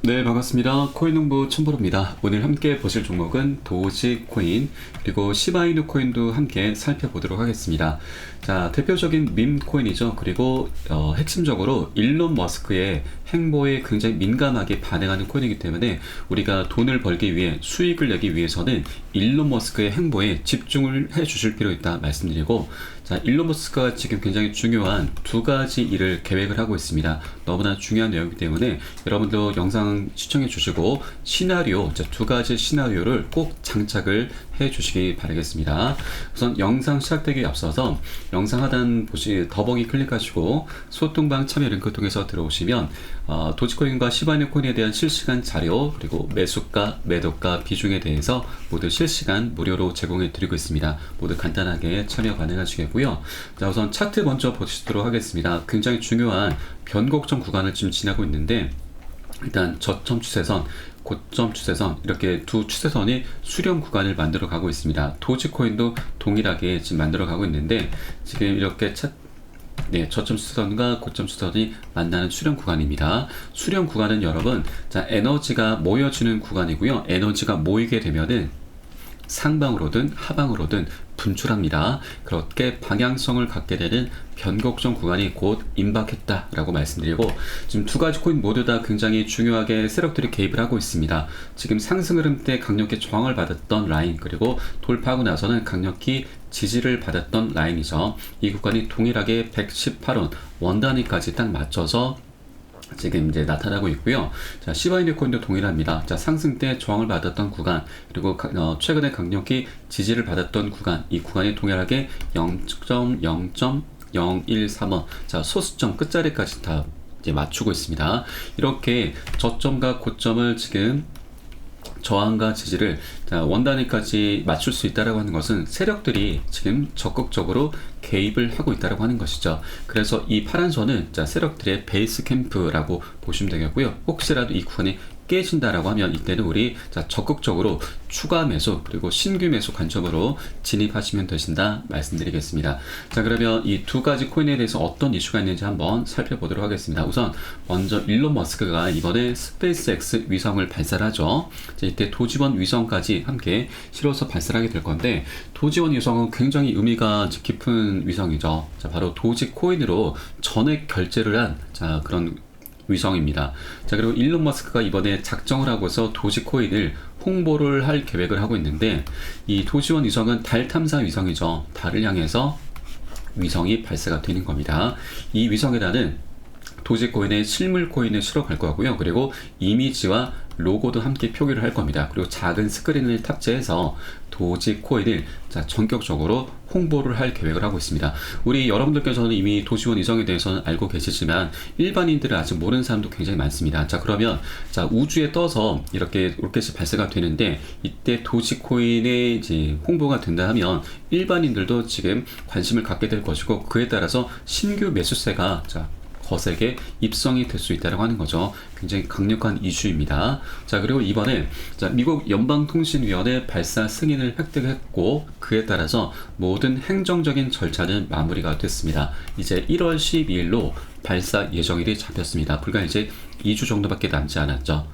네, 반갑습니다. 코인농부 천보로입니다. 오늘 함께 보실 종목은 도지코인 그리고 시바이누 코인도 함께 살펴보도록 하겠습니다. 자, 대표적인 밈 코인이죠. 그리고 핵심적으로 일론 머스크의 행보에 굉장히 민감하게 반응하는 코인이기 때문에 우리가 돈을 벌기 위해 수익을 내기 위해서는 일론 머스크의 행보에 집중을 해 주실 필요 있다 말씀드리고, 자, 일론 머스크가 지금 굉장히 중요한 두 가지 일을 계획을 하고 있습니다. 너무나 중요한 내용이기 때문에 여러분도 영상 시청해 주시고 시나리오, 두 가지 시나리오를 꼭 장착을 해 주시기 바라겠습니다. 우선 영상 시작되기 앞서서 영상 하단 더보기 클릭하시고 소통방 참여 링크 통해서 들어오시면 도지코인과 시바이누 코인에 대한 실시간 자료, 그리고 매수가, 매도가, 비중에 대해서 모두 실시간 무료로 제공해 드리고 있습니다. 모두 간단하게 참여 가능하시겠고요. 자, 우선 차트 먼저 보시도록 하겠습니다. 굉장히 중요한 변곡점 구간을 지금 지나고 있는데, 일단 저점 추세선, 고점 추세선, 이렇게 두 추세선이 수렴 구간을 만들어 가고 있습니다. 도지코인도 동일하게 지금 만들어 가고 있는데, 지금 이렇게 저점 추세선과 고점 추세선이 만나는 수렴 구간입니다. 수렴 구간은 여러분, 자, 에너지가 모여지는 구간이고요. 에너지가 모이게 되면은 상방으로든 하방으로든 분출합니다. 그렇게 방향성을 갖게 되는 변곡점 구간이 곧 임박했다라고 말씀드리고, 지금 두 가지 코인 모두 다 굉장히 중요하게 세력들이 개입을 하고 있습니다. 지금 상승 흐름 때 강력히 저항을 받았던 라인, 그리고 돌파하고 나서는 강력히 지지를 받았던 라인이죠. 이 구간이 동일하게 118원 원단위까지 딱 맞춰서 지금 이제 나타나고 있고요. 자, 시바이누 코인도 동일합니다. 자, 상승 때 저항을 받았던 구간, 그리고 최근에 강력히 지지를 받았던 구간, 이 구간이 동일하게 0.0.013원, 자, 소수점 끝자리까지 다 이제 맞추고 있습니다. 이렇게 저점과 고점을 지금 저항과 지지를 원단위까지 맞출 수 있다라고 하는 것은 세력들이 지금 적극적으로 개입을 하고 있다라고 하는 것이죠. 그래서 이 파란 선은 세력들의 베이스 캠프라고 보시면 되겠고요. 혹시라도 이 구간이 깨진다라고 하면 이때는 우리 적극적으로 추가 매수 그리고 신규 매수 관점으로 진입하시면 되신다 말씀드리겠습니다. 자, 그러면 이 두 가지 코인에 대해서 어떤 이슈가 있는지 한번 살펴보도록 하겠습니다. 우선 먼저 일론 머스크가 이번에 스페이스X 위성을 발사하죠. 자, 이때 도지원 위성까지 함께 실어서 발사하게 될 건데, 도지원 위성은 굉장히 의미가 깊은 위성이죠. 자, 바로 도지코인으로 전액 결제를 한 그런 위성입니다. 자, 그리고 일론 머스크가 이번에 작정을 하고서 도지코인을 홍보를 할 계획을 하고 있는데, 이 도지원 위성은 달 탐사 위성이죠. 달을 향해서 위성이 발사가 되는 겁니다. 이 위성에다는 도지코인의 실물 코인을 실어 갈 거고요. 그리고 이미지와 로고도 함께 표기를 할 겁니다. 그리고 작은 스크린을 탑재해서 도지코인을 전격적으로 홍보를 할 계획을 하고 있습니다. 우리 여러분들께서는 이미 도지원 위성에 대해서는 알고 계시지만 일반인들은 아직 모르는 사람도 굉장히 많습니다. 자, 그러면 우주에 떠서 이렇게 로켓이 발사가 되는데, 이때 도지코인의 이제 홍보가 된다 하면 일반인들도 지금 관심을 갖게 될 것이고, 그에 따라서 신규 매수세가 거세게 입성이 될 수 있다고 하는 거죠. 굉장히 강력한 이슈입니다. 자, 그리고 이번에 미국 연방통신위원회 발사 승인을 획득했고, 그에 따라서 모든 행정적인 절차는 마무리가 됐습니다. 이제 1월 12일로 발사 예정일이 잡혔습니다. 불과 이제 2주 정도밖에 남지 않았죠.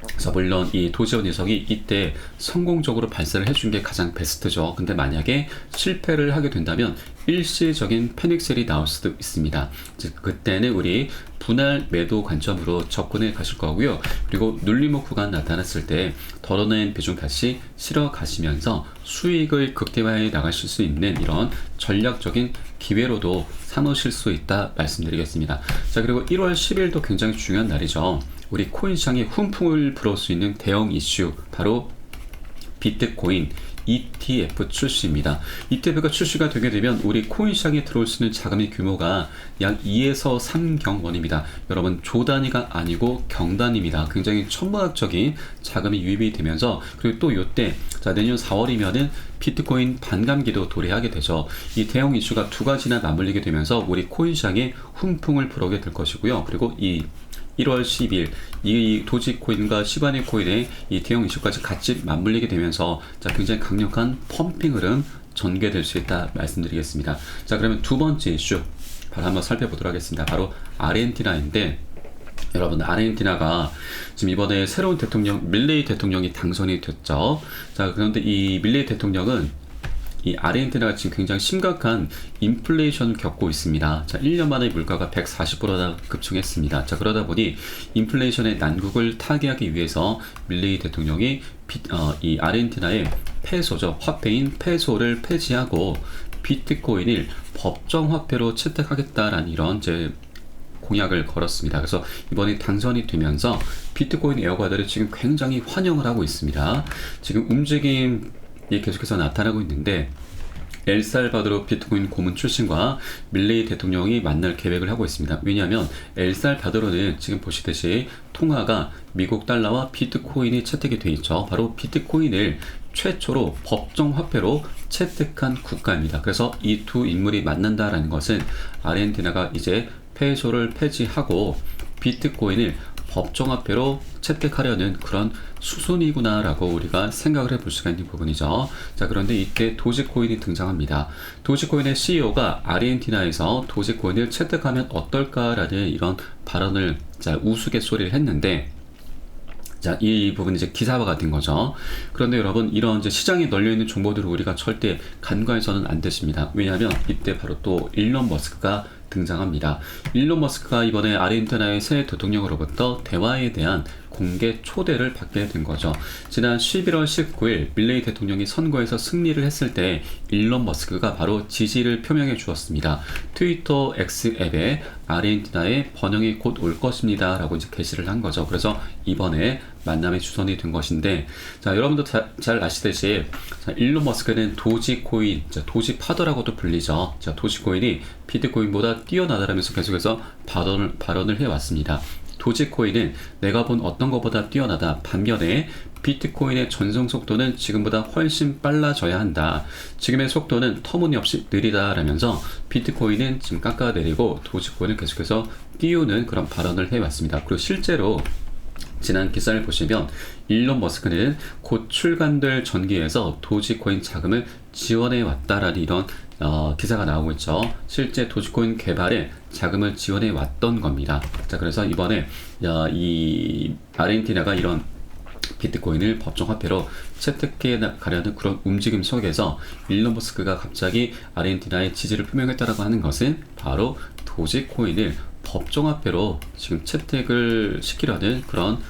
그래서 물론 이 도지원 위성이 이때 성공적으로 발사를 해준 게 가장 베스트죠. 근데 만약에 실패를 하게 된다면 일시적인 패닉셀이 나올 수도 있습니다. 즉, 그때는 우리 분할 매도 관점으로 접근해 가실 거고요. 그리고 눌림목 구간 나타났을 때 덜어낸 비중 다시 실어 가시면서 수익을 극대화해 나가실 수 있는 이런 전략적인 기회로도 삼으실 수 있다 말씀드리겠습니다. 자, 그리고 1월 10일도 굉장히 중요한 날이죠. 우리 코인 시장에 훈풍을 불어올 수 있는 대형 이슈, 바로 비트코인 ETF 출시입니다. ETF가 출시가 되게 되면 우리 코인 시장에 들어올 수 있는 자금의 규모가 약 2에서 3경원입니다. 여러분, 조 단위가 아니고 경 단위입니다. 굉장히 천문학적인 자금이 유입이 되면서, 그리고 또 이때 내년 4월이면은 비트코인 반감기도 도래하게 되죠. 이 대형 이슈가 두 가지나 맞물리게 되면서 우리 코인 시장에 훈풍을 불어오게 될 것이고요. 그리고 이 1월 10일 이 도지코인과 시바이누 코인의 이 대형 이슈까지 같이 맞물리게 되면서 굉장히 강력한 펌핑 흐름 전개될 수 있다 말씀드리겠습니다. 자, 그러면 두 번째 이슈 바로 한번 살펴보도록 하겠습니다. 바로 아르헨티나인데, 여러분, 아르헨티나가 지금 이번에 새로운 대통령, 밀레이 대통령이 당선이 됐죠. 자, 그런데 이 밀레이 대통령은 이 아르헨티나가 지금 굉장히 심각한 인플레이션을 겪고 있습니다. 자, 1년 만에 물가가 140%나 급증했습니다. 자, 그러다 보니 인플레이션의 난국을 타개하기 위해서 밀레이 대통령이 이 아르헨티나의 페소죠. 화폐인 페소를 폐지하고 비트코인을 법정 화폐로 채택하겠다라는 이런 공약을 걸었습니다. 그래서 이번에 당선이 되면서 비트코인 애호가들이 지금 굉장히 환영을 하고 있습니다. 지금 움직임이 계속해서 나타나고 있는데, 엘살바도르 비트코인 고문 출신과 밀레이 대통령이 만날 계획을 하고 있습니다. 왜냐하면 엘살바도르는 지금 보시듯이 통화가 미국 달러와 비트코인이 채택이 되어 있죠. 바로 비트코인을 최초로 법정 화폐로 채택한 국가입니다. 그래서 이 두 인물이 만난다라는 것은 아르헨티나가 이제 페소를 폐지하고 비트코인을 법정화폐로 채택하려는 그런 수순이구나라고 우리가 생각을 해볼 수가 있는 부분이죠. 자, 그런데 이때 도지코인이 등장합니다. 도지코인의 CEO가 아르헨티나에서 도지코인을 채택하면 어떨까라는 이런 발언을 우스갯소리를 했는데, 자, 이 부분이 이제 기사화가 된 거죠. 그런데 여러분, 이런 이제 시장에 널려있는 정보들을 우리가 절대 간과해서는 안 되십니다. 왜냐하면 이때 바로 또 일론 머스크가 등장합니다. 일론 머스크가 이번에 아르헨티나의 새 대통령으로부터 대화에 대한 공개 초대를 받게 된 거죠. 지난 11월 19일 밀레이 대통령이 선거에서 승리를 했을 때 일론 머스크가 바로 지지를 표명해 주었습니다. 트위터 X 앱에 아르헨티나의 번영이 곧 올 것입니다 라고 이제 게시를 한 거죠. 그래서 이번에 만남의 주선이 된 것인데, 자, 여러분도 잘 아시듯이 일론 머스크는 도지코인, 도지파더라고도 불리죠. 자, 도지코인이 비트코인보다 뛰어나다라면서 계속해서 발언을 해왔습니다. 도지코인은 내가 본 어떤 것보다 뛰어나다. 반면에 비트코인의 전송 속도는 지금보다 훨씬 빨라져야 한다. 지금의 속도는 터무니없이 느리다라면서 비트코인은 지금 깎아내리고 도지코인을 계속해서 띄우는 그런 발언을 해왔습니다. 그리고 실제로 지난 기사를 보시면 일론 머스크는 곧 출간될 전기에서 도지코인 자금을 지원해 왔다라는 이런 기사가 나오고 있죠. 실제 도지코인 개발에 자금을 지원해 왔던 겁니다. 자, 그래서 이번에 이 아르헨티나가 이런 비트코인을 법정화폐로 채택해 가려는 그런 움직임 속에서 일론 머스크가 갑자기 아르헨티나의 지지를 표명했다라고 하는 것은 바로 도지코인을 법정화폐로 지금 채택을 시키려는 그런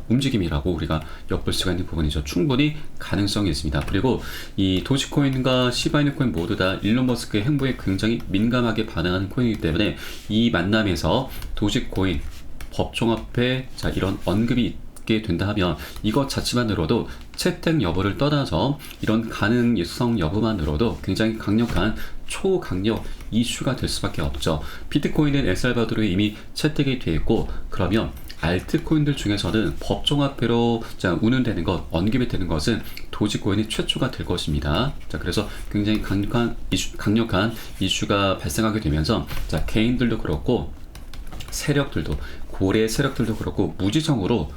움직임이라고 우리가 엿볼 수가 있는 부분이죠. 충분히 가능성이 있습니다. 그리고 이 도지코인과 시바이누 코인 모두 다 일론 머스크의 행보에 굉장히 민감하게 반응하는 코인이기 때문에 이 만남에서 도지코인 법정화폐 이런 언급이 있게 된다 하면 이것 자체만으로도 채택 여부를 떠나서 이런 가능성 여부만으로도 굉장히 강력한 초강력 이슈가 될 수밖에 없죠. 비트코인은 엘살바도르에 이미 채택이 되어 있고, 그러면 알트코인들 중에서는 법정화폐로 운운되는 것, 언급이 되는 것은 도지코인이 최초가 될 것입니다. 자, 그래서 굉장히 강력한 이슈가 발생하게 되면서 개인들도 그렇고 세력들도, 고래 세력들도 그렇고 무지성으로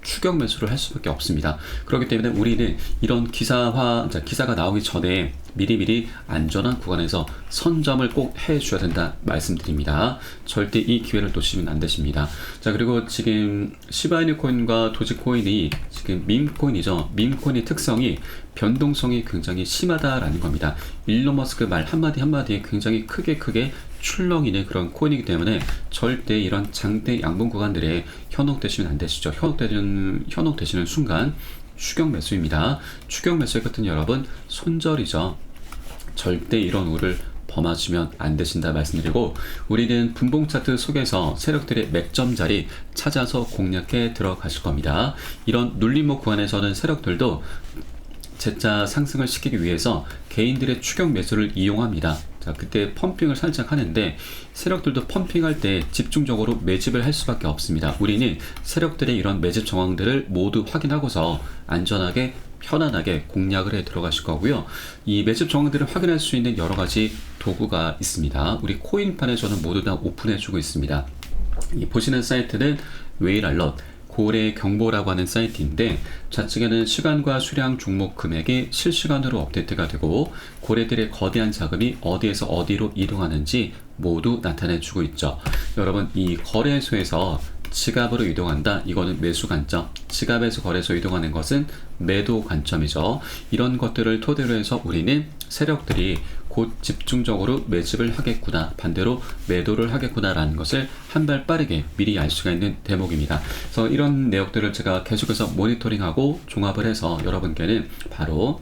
추격 매수를 할 수밖에 없습니다. 그렇기 때문에 우리는 이런 기사가 나오기 전에 미리미리 안전한 구간에서 선점을 꼭 해줘야 된다 말씀드립니다. 절대 이 기회를 놓치면 안 되십니다. 자, 그리고 지금 시바이누 코인과 도지코인이 지금 밈코인이죠. 밈코인의 특성이 변동성이 굉장히 심하다라는 겁니다. 일론 머스크 말 한마디에 굉장히 크게 출렁이는 그런 코인이기 때문에 절대 이런 장대 양봉 구간들에 현혹되시면 안 되시죠. 현혹되시는 순간 추격 매수입니다. 추격 매수의 끝은 여러분 손절이죠. 절대 이런 우를 범하시면 안 되신다 말씀드리고, 우리는 분봉 차트 속에서 세력들의 맥점 자리 찾아서 공략해 들어가실 겁니다. 이런 눌림목 구간에서는 세력들도 재차 상승을 시키기 위해서 개인들의 추격 매수를 이용합니다. 자, 그때 펌핑을 살짝 하는데 세력들도 펌핑할 때 집중적으로 매집을 할 수밖에 없습니다. 우리는 세력들의 이런 매집 정황들을 모두 확인하고서 안전하게 편안하게 공략을 해 들어가실 거고요. 이 매집 정황들을 확인할 수 있는 여러 가지 도구가 있습니다. 우리 코인판에서는 모두 다 오픈해 주고 있습니다. 이 보시는 사이트는 웨일알럿, 고래경보라고 하는 사이트인데 좌측에는 시간과 수량 종목 금액이 실시간으로 업데이트가 되고 고래들의 거대한 자금이 어디에서 어디로 이동하는지 모두 나타내주고 있죠. 여러분, 이 거래소에서 지갑으로 이동한다. 이거는 매수 관점. 지갑에서 거래소 이동하는 것은 매도 관점이죠. 이런 것들을 토대로 해서 우리는 세력들이 곧 집중적으로 매집을 하겠구나, 반대로 매도를 하겠구나라는 것을 한 발 빠르게 미리 알 수가 있는 대목입니다. 그래서 이런 내용들을 제가 계속해서 모니터링하고 종합을 해서 여러분께는 바로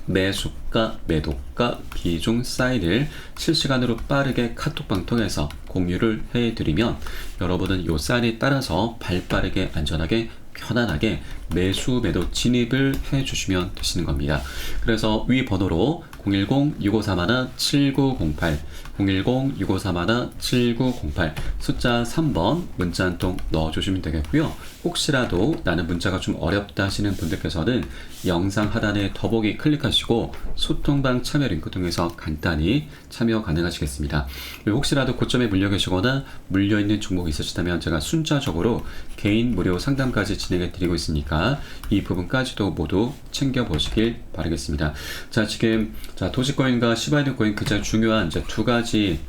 매수가, 매도가, 비중 사인을 실시간으로 빠르게 카톡방 통해서 공유를 해드리면 여러분은 이 사인에 따라서 발빠르게 안전하게 편안하게 매수, 매도 진입을 해주시면 되시는 겁니다. 그래서 위 번호로 010-6531-7908 010-6531-7908 숫자 3번 문자 한 통 넣어주시면 되겠고요. 혹시라도 나는 문자가 좀 어렵다 하시는 분들께서는 영상 하단에 더보기 클릭하시고 소통방 참여 링크 통해서 간단히 참여 가능하시겠습니다. 그리고 혹시라도 고점에 물려 계시거나 물려있는 종목이 있으시다면 제가 순차적으로 개인 무료 상담까지 진행해 드리고 있으니까 이 부분까지도 모두 챙겨보시길 바라겠습니다. 자, 지금 도지코인과 시바이누 코인 가장 중요한 이제 두 가지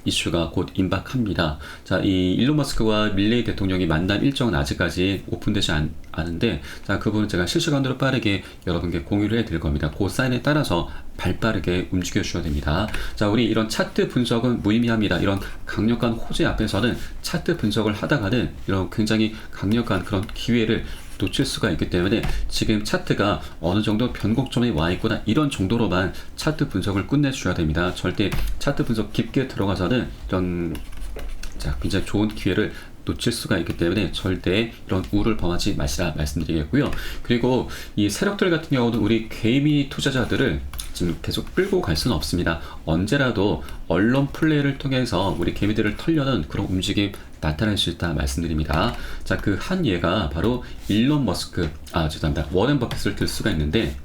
이슈가 곧 임박합니다. 자, 이 일론 머스크와 밀레이 대통령이 만난 일정은 아직까지 오픈되지 않은데, 자, 그 부분 제가 실시간으로 빠르게 여러분께 공유를 해드릴 겁니다. 그 사인에 따라서 발빠르게 움직여 주셔야 됩니다. 자, 우리 이런 차트 분석은 무의미합니다. 이런 강력한 호재 앞에서는 차트 분석을 하다가는 이런 굉장히 강력한 그런 기회를 놓칠 수가 있기 때문에 지금 차트가 어느 정도 변곡점에 와 있구나, 이런 정도로만 차트 분석을 끝내주셔야 됩니다. 절대 차트 분석 깊게 들어가서는 이런 굉장히 좋은 기회를 놓칠 수가 있기 때문에 절대 이런 우를 범하지 마시라 말씀드리겠고요. 그리고 이 세력들 같은 경우는 우리 개미 투자자들을 지금 계속 끌고 갈 수는 없습니다. 언제라도 언론 플레이를 통해서 우리 개미들을 털려는 그런 움직임 나타날 수 있다 말씀드립니다. 자, 그 한 예가 바로 일론 머스크, 죄송합니다. 워렌 버핏을 들 수가 있는데,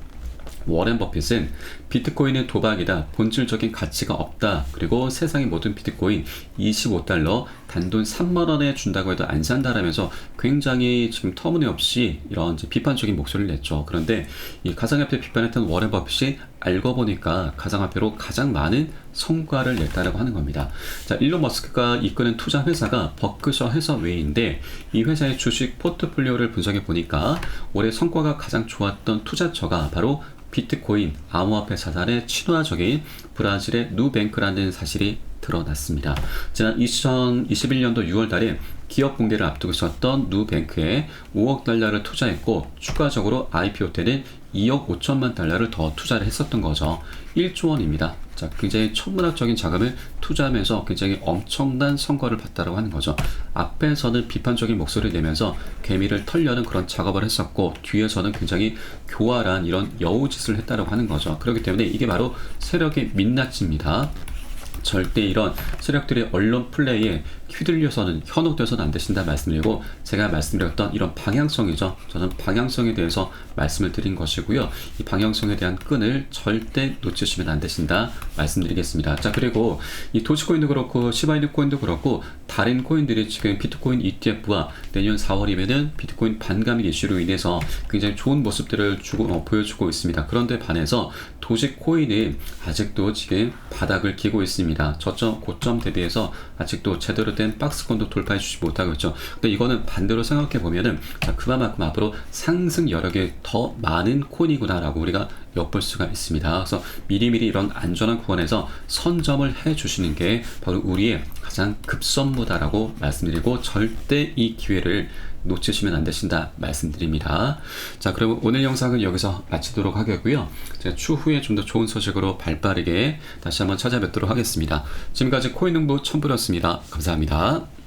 워렌 버핏은 비트코인은 도박이다, 본질적인 가치가 없다, 그리고 세상의 모든 비트코인 25달러 단돈 3만원에 준다고 해도 안 산다라면서 굉장히 지금 터무니없이 이런 비판적인 목소리를 냈죠. 그런데 이 가상화폐 비판했던 워렌 버핏이 알고 보니까 가상화폐로 가장 많은 성과를 냈다라고 하는 겁니다. 자, 일론 머스크가 이끄는 투자 회사가 버크셔 해서웨이인데, 이 회사의 주식 포트폴리오를 분석해 보니까 올해 성과가 가장 좋았던 투자처가 바로 비트코인, 암호화폐 자산의 친화적인 브라질의 누뱅크라는 사실이 드러났습니다. 지난 2021년도 6월 달에 기업 공개를 앞두고 있었던 누뱅크에 5억 달러를 투자했고, 추가적으로 IPO 때는 2억 5천만 달러를 더 투자를 했었던 거죠. 1조 원입니다. 자, 굉장히 천문학적인 자금을 투자하면서 굉장히 엄청난 성과를 봤다고 하는 거죠. 앞에서는 비판적인 목소리를 내면서 개미를 털려는 그런 작업을 했었고, 뒤에서는 굉장히 교활한 이런 여우짓을 했다고 하는 거죠. 그렇기 때문에 이게 바로 세력의 민낯입니다. 절대 이런 세력들의 언론 플레이에 휘둘려서는, 현혹돼서는 안 되신다 말씀드리고, 제가 말씀드렸던 이런 방향성이죠. 저는 방향성에 대해서 말씀을 드린 것이고요. 이 방향성에 대한 끈을 절대 놓치시면 안 되신다 말씀드리겠습니다. 자, 그리고 이 도지코인도 그렇고 시바이누 코인도 그렇고 다른 코인들이 지금 비트코인 ETF와 내년 4월이면은 비트코인 반감익 이슈로 인해서 굉장히 좋은 모습들을 보여주고 있습니다. 그런데 반해서 도지코인은 아직도 지금 바닥을 기고 있습니다. 저점 고점 대비해서 아직도 제대로 된 박스권도 돌파해 주지 못하고 있죠. 근데 이거는 반대로 생각해 보면은, 자, 그만큼 앞으로 상승 여력이 더 많은 코인이구나 라고 우리가 엿볼 수가 있습니다. 그래서 미리미리 이런 안전한 구간에서 선점을 해 주시는 게 바로 우리의 가장 급선무다라고 말씀드리고, 절대 이 기회를 놓치시면 안 되신다 말씀드립니다. 자, 그럼 오늘 영상은 여기서 마치도록 하겠고요. 제가 추후에 좀 더 좋은 소식으로 발빠르게 다시 한번 찾아뵙도록 하겠습니다. 지금까지 코인농부 첨부였습니다. 감사합니다.